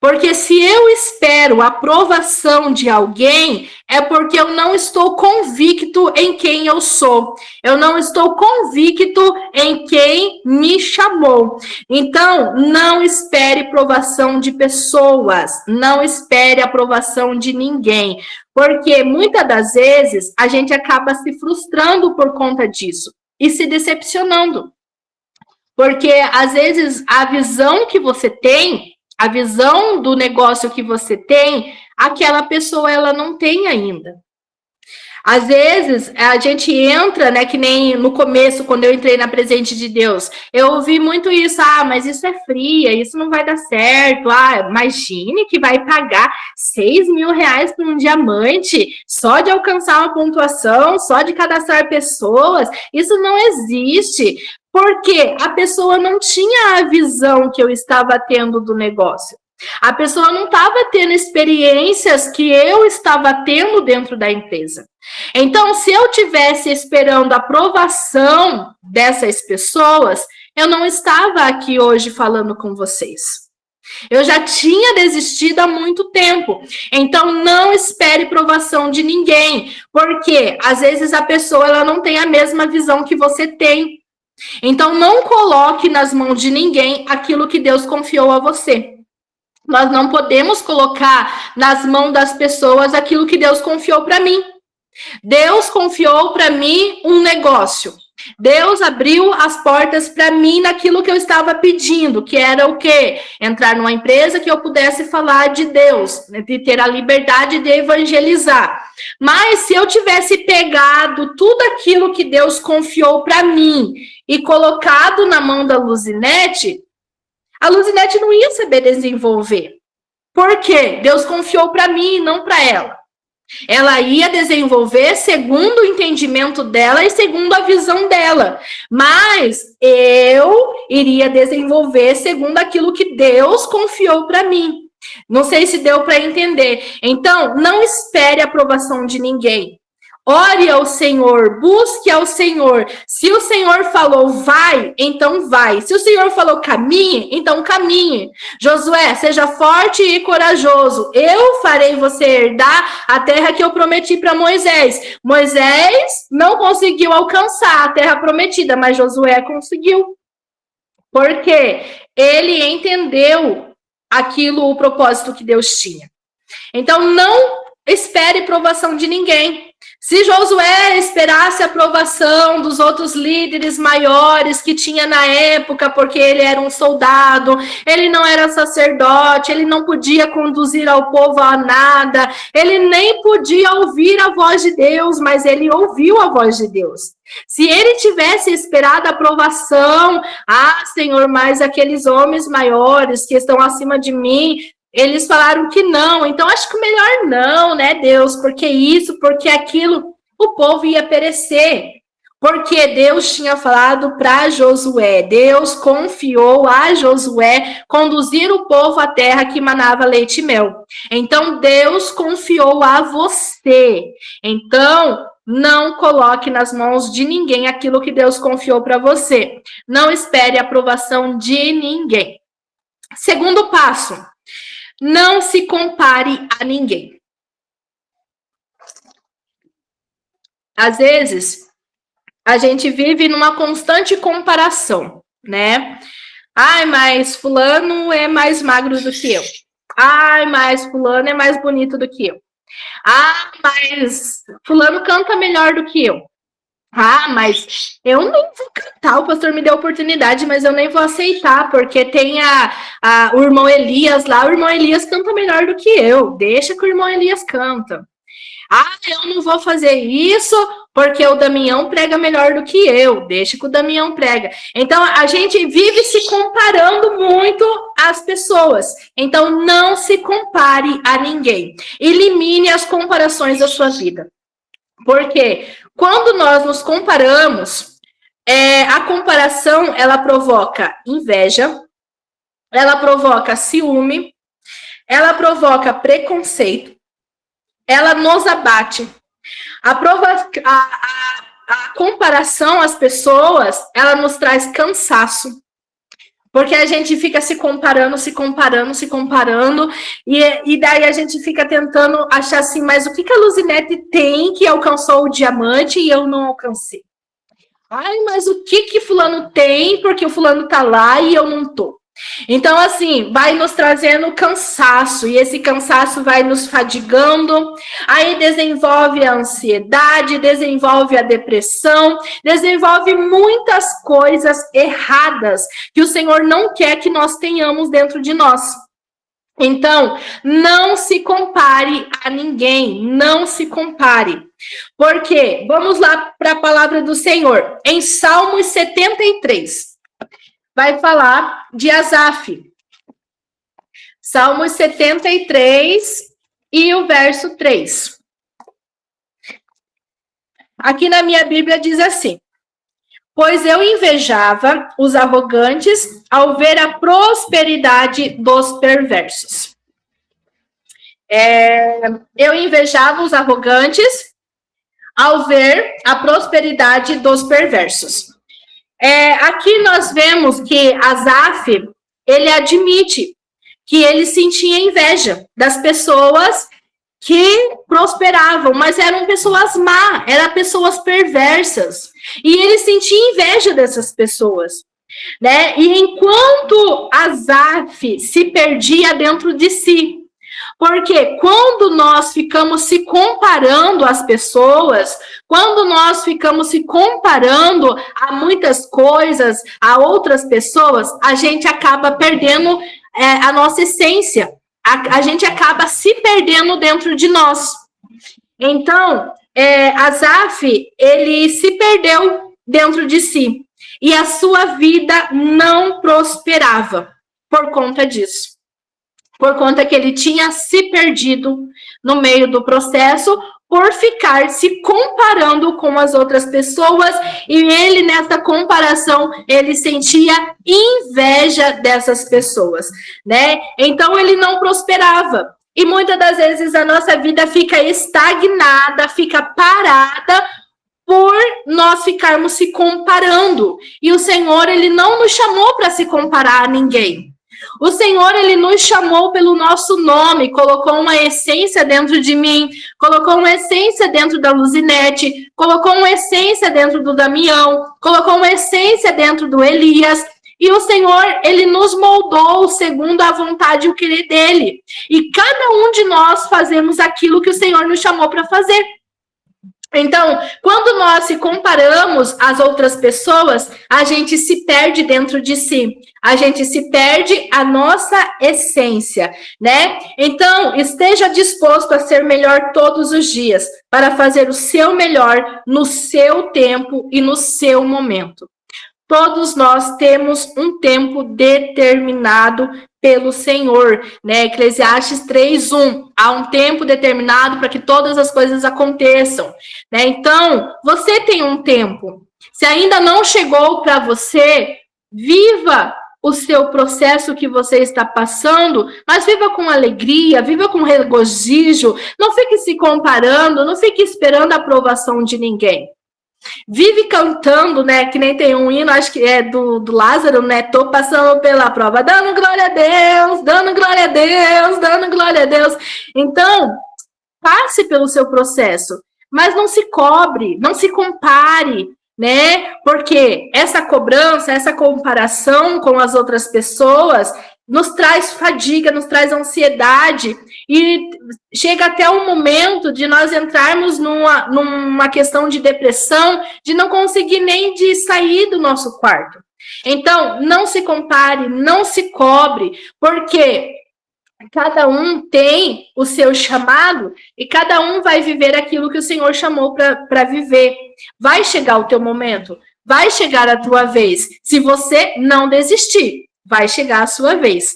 Porque se eu espero a aprovação de alguém, é porque eu não estou convicto em quem eu sou. Eu não estou convicto em quem me chamou. Então, não espere aprovação de pessoas. Não espere a aprovação de ninguém. Porque muitas das vezes a gente acaba se frustrando por conta disso e se decepcionando. Porque às vezes a visão que você tem, a visão do negócio que você tem, aquela pessoa ela não tem ainda. Às vezes, a gente entra, né, que nem no começo, quando eu entrei na presença de Deus, eu ouvi muito isso, mas isso é fria, isso não vai dar certo, imagine que vai pagar 6 mil reais por um diamante, só de alcançar uma pontuação, só de cadastrar pessoas, isso não existe, porque a pessoa não tinha a visão que eu estava tendo do negócio. A pessoa não estava tendo experiências que eu estava tendo dentro da empresa. Então, se eu tivesse esperando a aprovação dessas pessoas, eu não estava aqui hoje falando com vocês. Eu já tinha desistido há muito tempo. Então, não espere aprovação de ninguém, porque às vezes a pessoa ela não tem a mesma visão que você tem. Então, não coloque nas mãos de ninguém aquilo que Deus confiou a você. Nós não podemos colocar nas mãos das pessoas aquilo que Deus confiou para mim. Deus confiou para mim um negócio. Deus abriu as portas para mim naquilo que eu estava pedindo, que era o quê? Entrar numa empresa que eu pudesse falar de Deus, de ter a liberdade de evangelizar. Mas se eu tivesse pegado tudo aquilo que Deus confiou para mim e colocado na mão da Luzinete, a Luzinete não ia saber desenvolver. Por quê? Deus confiou para mim e não para ela. Ela ia desenvolver segundo o entendimento dela e segundo a visão dela. Mas eu iria desenvolver segundo aquilo que Deus confiou para mim. Não sei se deu para entender. Então, não espere a aprovação de ninguém. Ore ao Senhor, busque ao Senhor. Se o Senhor falou vai, então vai. Se o Senhor falou caminhe, então caminhe. Josué, seja forte e corajoso. Eu farei você herdar a terra que eu prometi para Moisés. Moisés não conseguiu alcançar a terra prometida, mas Josué conseguiu. Porque ele entendeu aquilo, o propósito que Deus tinha. Então, não espere aprovação de ninguém. Se Josué esperasse a aprovação dos outros líderes maiores que tinha na época, porque ele era um soldado, ele não era sacerdote, ele não podia conduzir ao povo a nada, ele nem podia ouvir a voz de Deus, mas ele ouviu a voz de Deus. Se ele tivesse esperado a aprovação, Senhor, mas aqueles homens maiores que estão acima de mim, eles falaram que não, então acho que melhor não, né, Deus, porque isso, porque aquilo, o povo ia perecer, porque Deus tinha falado para Josué, Deus confiou a Josué conduzir o povo à terra que manava leite e mel. Então Deus confiou a você. Então não coloque nas mãos de ninguém aquilo que Deus confiou para você. Não espere a aprovação de ninguém. Segundo passo. Não se compare a ninguém. Às vezes, a gente vive numa constante comparação, né? Mas fulano é mais magro do que eu. Mas fulano é mais bonito do que eu. Mas fulano canta melhor do que eu. Mas eu nem vou cantar, o pastor me deu a oportunidade, mas eu nem vou aceitar, porque tem o irmão Elias lá, o irmão Elias canta melhor do que eu, deixa que o irmão Elias canta. Eu não vou fazer isso, porque o Damião prega melhor do que eu, deixa que o Damião prega. Então, a gente vive se comparando muito às pessoas, então não se compare a ninguém, elimine as comparações da sua vida. Porque quando nós nos comparamos, a comparação, ela provoca inveja, ela provoca ciúme, ela provoca preconceito, ela nos abate. A comparação às pessoas, ela nos traz cansaço. Porque a gente fica se comparando, e daí a gente fica tentando achar assim, mas o que a Luzinete tem que alcançou o diamante e eu não alcancei? Mas o que fulano tem, porque o fulano tá lá e eu não tô? Então, assim, vai nos trazendo cansaço, e esse cansaço vai nos fadigando, aí desenvolve a ansiedade, desenvolve a depressão, desenvolve muitas coisas erradas que o Senhor não quer que nós tenhamos dentro de nós. Então, não se compare a ninguém, não se compare. Porque, vamos lá para a palavra do Senhor. Em Salmos 73, vai falar de Asaf. Salmos 73 e o verso 3. Aqui na minha Bíblia diz assim: pois eu invejava os arrogantes ao ver a prosperidade dos perversos. Eu invejava os arrogantes ao ver a prosperidade dos perversos. Aqui nós vemos que Asaf, ele admite que ele sentia inveja das pessoas que prosperavam, mas eram pessoas más, eram pessoas perversas. E ele sentia inveja dessas pessoas, né? E enquanto Asaf se perdia dentro de si, porque quando nós ficamos se comparando às pessoas, quando nós ficamos se comparando a muitas coisas, a outras pessoas, a gente acaba perdendo a nossa essência. A gente acaba se perdendo dentro de nós. Então, Asaf, ele se perdeu dentro de si. E a sua vida não prosperava por conta disso. Por conta que ele tinha se perdido no meio do processo, por ficar se comparando com as outras pessoas, e ele, nessa comparação, ele sentia inveja dessas pessoas, né? Então, ele não prosperava. E muitas das vezes a nossa vida fica estagnada, fica parada, por nós ficarmos se comparando. E o Senhor, ele não nos chamou para se comparar a ninguém. O Senhor, ele nos chamou pelo nosso nome, colocou uma essência dentro de mim, colocou uma essência dentro da Luzinete, colocou uma essência dentro do Damião, colocou uma essência dentro do Elias. E o Senhor, ele nos moldou segundo a vontade e o querer dele. E cada um de nós fazemos aquilo que o Senhor nos chamou para fazer. Então, quando nós se comparamos às outras pessoas, a gente se perde dentro de si. A gente se perde a nossa essência, né? Então, esteja disposto a ser melhor todos os dias, para fazer o seu melhor no seu tempo e no seu momento. Todos nós temos um tempo determinado pelo Senhor, né? Eclesiastes 3:1. Há um tempo determinado para que todas as coisas aconteçam, né? Então, você tem um tempo. Se ainda não chegou para você, viva o seu processo que você está passando, mas viva com alegria, viva com regozijo. Não fique se comparando, não fique esperando a aprovação de ninguém. Vive cantando, né? Que nem tem um hino, acho que é do Lázaro, né? Tô passando pela prova, dando glória a Deus, dando glória a Deus, dando glória a Deus. Então, passe pelo seu processo, mas não se cobre, não se compare, né? Porque essa cobrança, essa comparação com as outras pessoas nos traz fadiga, nos traz ansiedade, e chega até um momento de nós entrarmos numa questão de depressão, de não conseguir nem de sair do nosso quarto. Então, não se compare, não se cobre, porque cada um tem o seu chamado e cada um vai viver aquilo que o Senhor chamou para viver. Vai chegar o teu momento, vai chegar a tua vez, se você não desistir. Vai chegar a sua vez.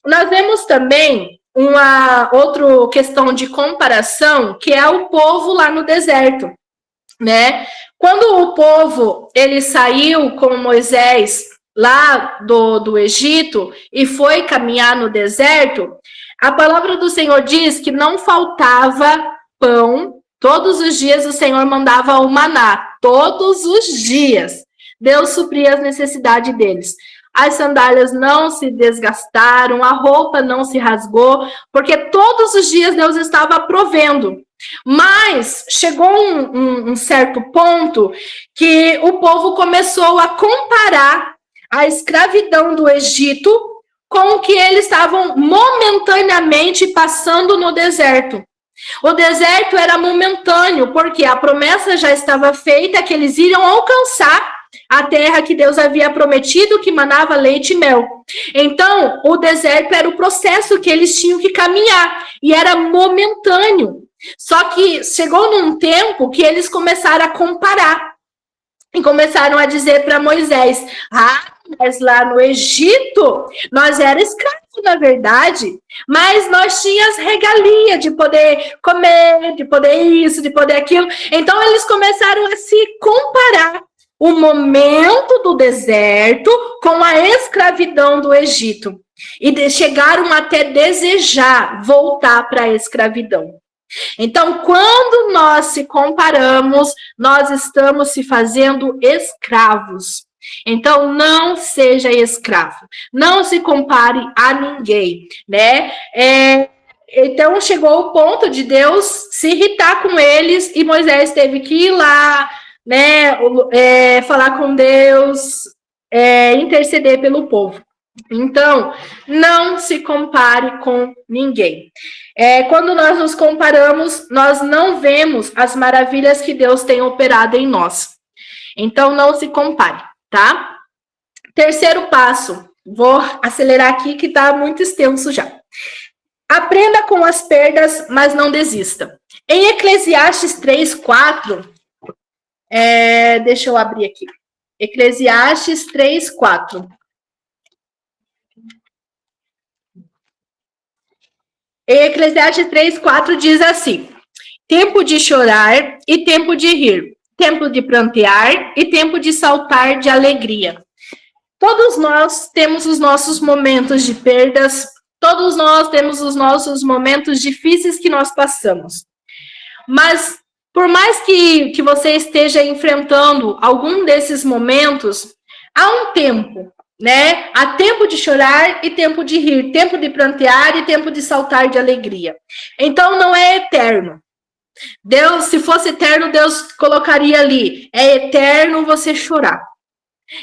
Nós vemos também uma outra questão de comparação, que é o povo lá no deserto, né? Quando o povo ele saiu com Moisés lá do Egito e foi caminhar no deserto, a palavra do Senhor diz que não faltava pão. Todos os dias o Senhor mandava o maná, todos os dias. Deus supria as necessidades deles. As sandálias não se desgastaram, a roupa não se rasgou, porque todos os dias Deus estava provendo. Mas chegou um certo ponto que o povo começou a comparar a escravidão do Egito com o que eles estavam momentaneamente passando no deserto. O deserto era momentâneo, porque a promessa já estava feita que eles iriam alcançar a terra que Deus havia prometido, que manava leite e mel. Então, o deserto era o processo que eles tinham que caminhar, e era momentâneo. Só que chegou num tempo que eles começaram a comparar, e começaram a dizer para Moisés: mas lá no Egito, nós éramos escravos, na verdade, mas nós tínhamos regalia de poder comer, de poder isso, de poder aquilo. Então, eles começaram a se comparar o momento do deserto com a escravidão do Egito. E chegaram até desejar voltar para a escravidão. Então, quando nós se comparamos, nós estamos se fazendo escravos. Então, não seja escravo. Não se compare a ninguém, né? Então, chegou o ponto de Deus se irritar com eles e Moisés teve que ir lá, né? Falar com Deus, interceder pelo povo. Então, não se compare com ninguém. Quando nós nos comparamos, nós não vemos as maravilhas que Deus tem operado em nós. Então, não se compare, tá? Terceiro passo. Vou acelerar aqui que tá muito extenso já. Aprenda com as perdas, mas não desista. Em Eclesiastes 3:4, deixa eu abrir aqui. Eclesiastes 3:4. Em Eclesiastes 3:4 diz assim: tempo de chorar e tempo de rir, tempo de prantear e tempo de saltar de alegria. Todos nós temos os nossos momentos de perdas, todos nós temos os nossos momentos difíceis que nós passamos. Mas, por mais que você esteja enfrentando algum desses momentos, há um tempo, né? Há tempo de chorar e tempo de rir, tempo de prantear e tempo de saltar de alegria. Então, não é eterno. Deus, se fosse eterno, Deus colocaria ali: é eterno você chorar,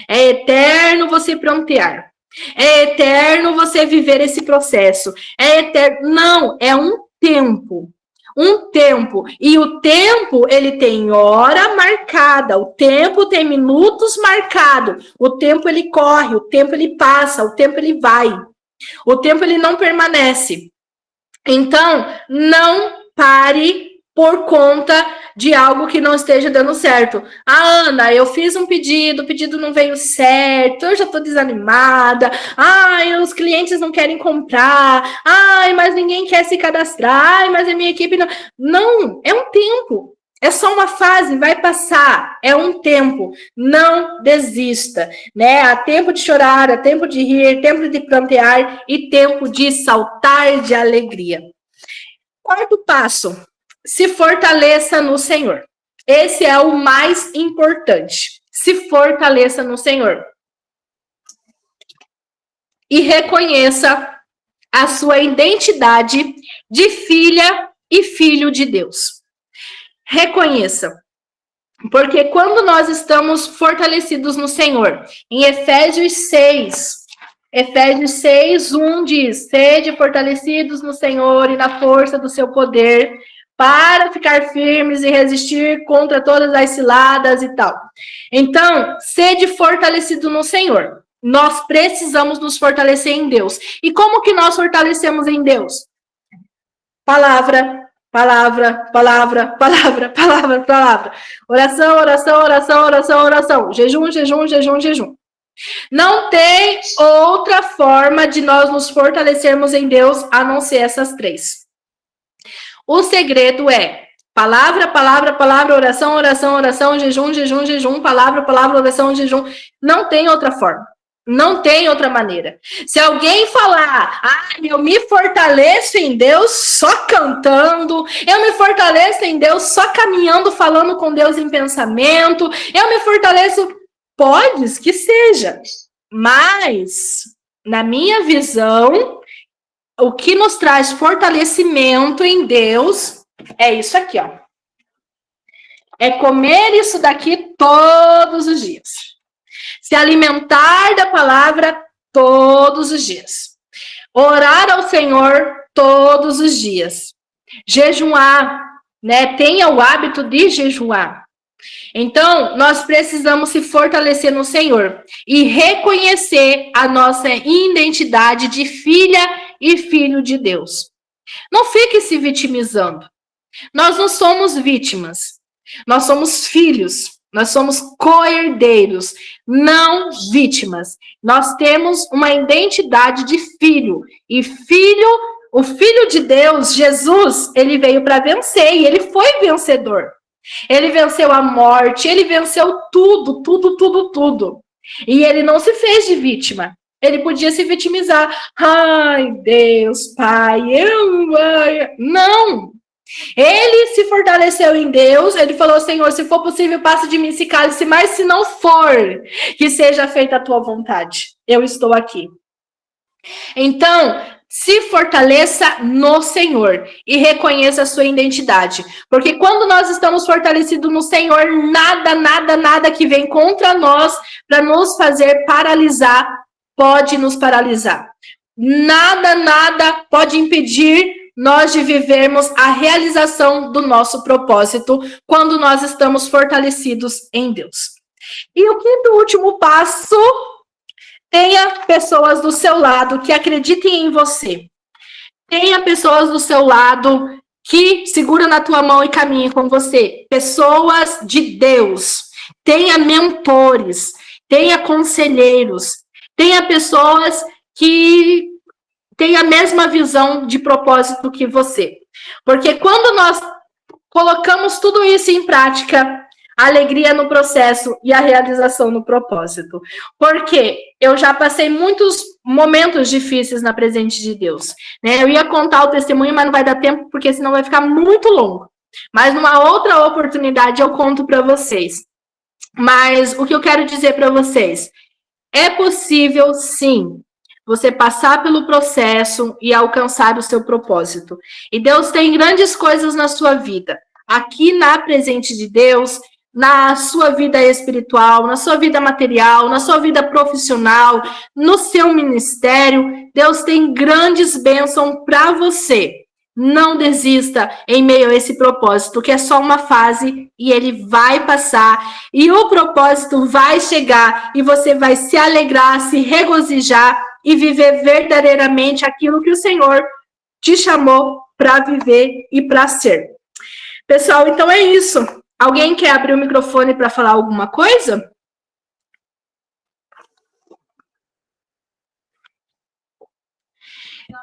é eterno você prantear, é eterno você viver esse processo, é eterno. Não, é um tempo. Um tempo, e o tempo ele tem hora marcada, o tempo tem minutos marcados, o tempo ele corre, o tempo ele passa, o tempo ele vai, o tempo ele não permanece. Então, não pare por conta de algo que não esteja dando certo. Ana, eu fiz um pedido, o pedido não veio certo, eu já estou desanimada, os clientes não querem comprar, mas ninguém quer se cadastrar, mas a minha equipe não... Não, é um tempo, é só uma fase, vai passar, é um tempo, não desista, né? Há tempo de chorar, há tempo de rir, tempo de prantear e tempo de saltar de alegria. Quarto passo: se fortaleça no Senhor. Esse é o mais importante. Se fortaleça no Senhor. E reconheça a sua identidade de filha e filho de Deus. Reconheça. Porque quando nós estamos fortalecidos no Senhor, em Efésios 6:1 diz: sede fortalecidos no Senhor e na força do seu poder, para ficar firmes e resistir contra todas as ciladas e tal. Então, sede fortalecido no Senhor. Nós precisamos nos fortalecer em Deus. E como que nós fortalecemos em Deus? Palavra, palavra, palavra, palavra, palavra, palavra. Oração, oração, oração, oração, oração. Jejum, jejum, jejum, jejum. Não tem outra forma de nós nos fortalecermos em Deus a não ser essas três. O segredo é palavra, palavra, palavra, oração, oração, oração, jejum, jejum, jejum, palavra, palavra, oração, jejum. Não tem outra forma. Não tem outra maneira. Se alguém falar: eu me fortaleço em Deus só cantando, eu me fortaleço em Deus só caminhando, falando com Deus em pensamento, eu me fortaleço... Pode que seja, mas, na minha visão, o que nos traz fortalecimento em Deus é isso aqui, ó. É comer isso daqui todos os dias. Se alimentar da palavra todos os dias. Orar ao Senhor todos os dias. Jejuar, né? Tenha o hábito de jejuar. Então, nós precisamos se fortalecer no Senhor e reconhecer a nossa identidade de filha e filho de Deus. Não fique se vitimizando. Nós não somos vítimas. Nós somos filhos. Nós somos co-herdeiros, não vítimas. Nós temos uma identidade de filho. E filho, o Filho de Deus, Jesus, ele veio para vencer e ele foi vencedor. Ele venceu a morte, ele venceu tudo, tudo, tudo, tudo. E ele não se fez de vítima. Ele podia se vitimizar. Ai, Deus, Pai, não! Ele se fortaleceu em Deus, ele falou, Senhor, se for possível, passa de mim esse cálice, mas se não for, que seja feita a tua vontade. Eu estou aqui. Então, se fortaleça no Senhor e reconheça a sua identidade. Porque quando nós estamos fortalecidos no Senhor, nada, nada, nada que vem contra nós para nos fazer paralisar, pode nos paralisar. Nada, nada pode impedir nós de vivermos a realização do nosso propósito quando nós estamos fortalecidos em Deus. E o quinto e último passo, tenha pessoas do seu lado que acreditem em você. Tenha pessoas do seu lado que seguram na tua mão e caminhem com você. Pessoas de Deus. Tenha mentores, tenha conselheiros, tenha pessoas que têm a mesma visão de propósito que você. Porque quando nós colocamos tudo isso em prática, a alegria no processo e a realização no propósito. Porque eu já passei muitos momentos difíceis na presença de Deus. Né? Eu ia contar o testemunho, mas não vai dar tempo, porque senão vai ficar muito longo. Mas numa outra oportunidade eu conto para vocês. Mas o que eu quero dizer para vocês, é possível sim você passar pelo processo e alcançar o seu propósito. E Deus tem grandes coisas na sua vida. Aqui na presença de Deus, na sua vida espiritual, na sua vida material, na sua vida profissional, no seu ministério, Deus tem grandes bênçãos para você. Não desista em meio a esse propósito, que é só uma fase e ele vai passar. E o propósito vai chegar e você vai se alegrar, se regozijar e viver verdadeiramente aquilo que o Senhor te chamou para viver e para ser. Pessoal, então é isso. Alguém quer abrir o microfone para falar alguma coisa?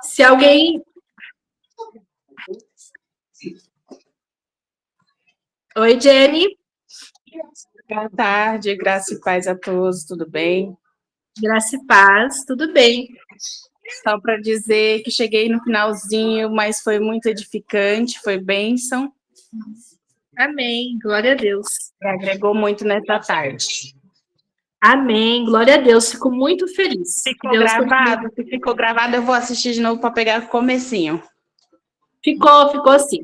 Se alguém... Oi, Jenny. Boa tarde, graça e paz a todos, tudo bem? Graça e paz, tudo bem. Só para dizer que cheguei no finalzinho, mas foi muito edificante, foi bênção. Amém, glória a Deus. Me agregou muito nessa tarde. Amém, glória a Deus, fico muito feliz. Ficou gravado? Se ficou gravado, eu vou assistir de novo para pegar o comecinho. Ficou sim.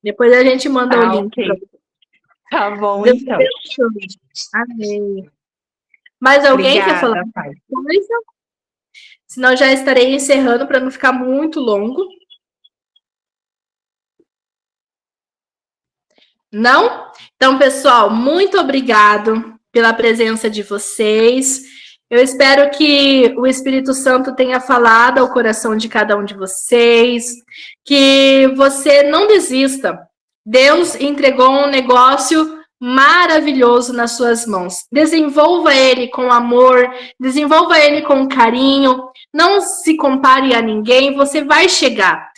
Depois a gente manda o link. Okay. Tá bom, Deus então. abençoe. Amém. Mais alguém quer falar alguma coisa? Senão já estarei encerrando para não ficar muito longo. Não? Então, pessoal, muito obrigado pela presença de vocês. Eu espero que o Espírito Santo tenha falado ao coração de cada um de vocês, que você não desista. Deus entregou um negócio maravilhoso nas suas mãos. Desenvolva ele com amor, desenvolva ele com carinho, não se compare a ninguém, você vai chegar.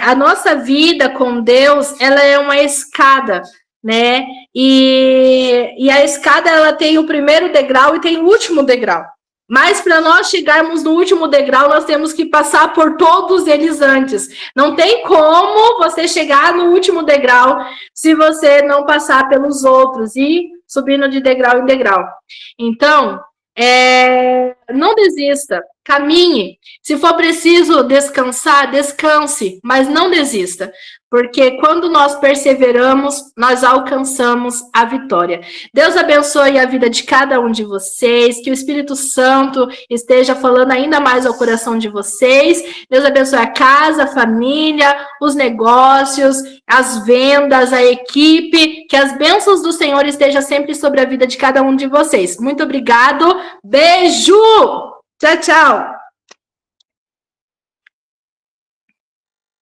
A nossa vida com Deus, ela é uma escada, né? E a escada, ela tem o primeiro degrau e tem o último degrau. Mas para nós chegarmos no último degrau, nós temos que passar por todos eles antes. Não tem como você chegar no último degrau se você não passar pelos outros e subindo de degrau em degrau. Então, não desista. caminhe. Se for preciso descansar, descanse, mas não desista, porque quando nós perseveramos, nós alcançamos a vitória. Deus abençoe a vida de cada um de vocês, que o Espírito Santo esteja falando ainda mais ao coração de vocês. Deus abençoe a casa, a família, os negócios, as vendas, a equipe, que as bênçãos do Senhor estejam sempre sobre a vida de cada um de vocês. Muito obrigado, beijo! Tchau, tchau!